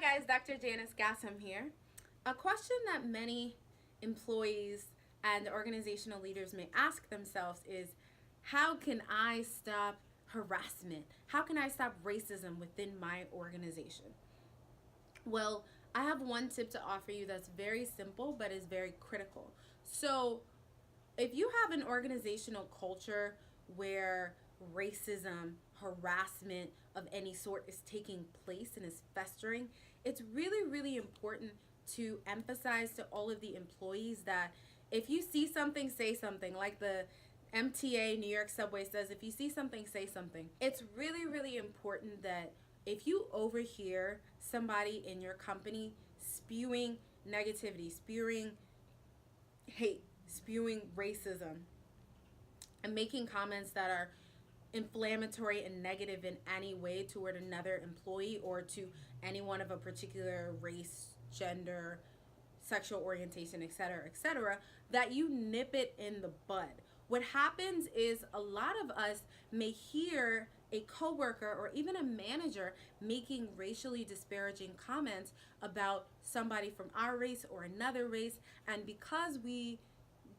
guys, Dr. Janice Gassam here. A question that many employees and organizational leaders may ask themselves is, how can I stop harassment? How can I stop racism within my organization? Well, I have one tip to offer you that's very simple but is very critical. So, if you have an organizational culture where racism, harassment of any sort is taking place and is festering, it's really, really important to emphasize to all of the employees that if you see something, say something. Like the MTA New York subway says, if you see something, say something. It's really, really important that if you overhear somebody in your company spewing negativity, spewing hate, spewing racism, and making comments that are inflammatory and negative in any way toward another employee or to anyone of a particular race, gender, sexual orientation, etc., that you nip it in the bud. What happens is a lot of us may hear a coworker or even a manager making racially disparaging comments about somebody from our race or another race, and because we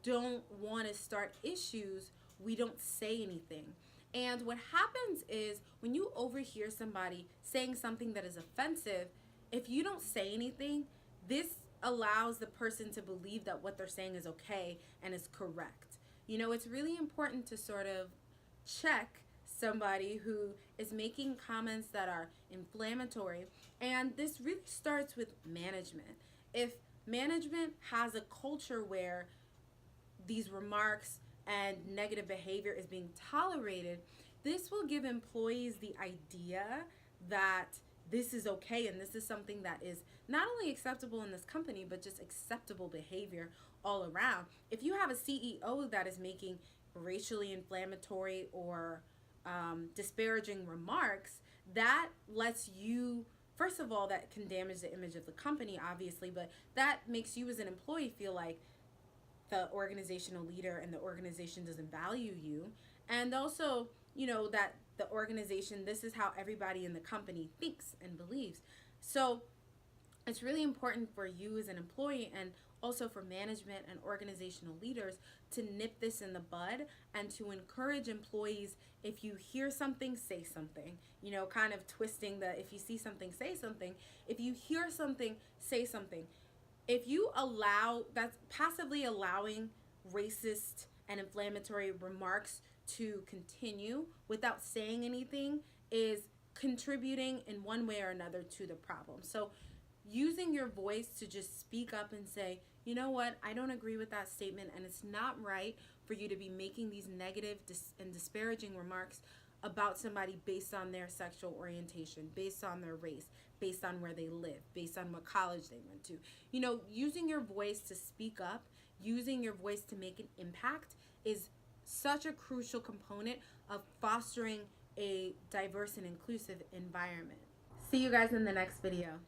don't want to start issues, we don't say anything. And what happens is when you overhear somebody saying something that is offensive, if you don't say anything, this allows the person to believe that what they're saying is okay and is correct. You know, it's really important to sort of check somebody who is making comments that are inflammatory. And this really starts with management. If management has a culture where these remarks and negative behavior is being tolerated, this will give employees the idea that this is okay and this is something that is not only acceptable in this company but just acceptable behavior all around. If you have a CEO that is making racially inflammatory or disparaging remarks, that lets you, first of all, that can damage the image of the company, obviously, but that makes you as an employee feel like the organizational leader and the organization doesn't value you. And also, you know, that the organization, this is how everybody in the company thinks and believes. So it's really important for you as an employee and also for management and organizational leaders to nip this in the bud and to encourage employees, if you hear something, say something. You know, kind of twisting the if you see something, say something. If you hear something, say something. If you allow, that's passively allowing racist and inflammatory remarks to continue without saying anything is contributing in one way or another to the problem. So using your voice to just speak up and say, you know what, I don't agree with that statement, and it's not right for you to be making these negative and disparaging remarks about somebody based on their sexual orientation, based on their race, based on where they live, based on what college they went to. You know, using your voice to speak up, using your voice to make an impact is such a crucial component of fostering a diverse and inclusive environment. See you guys in the next video.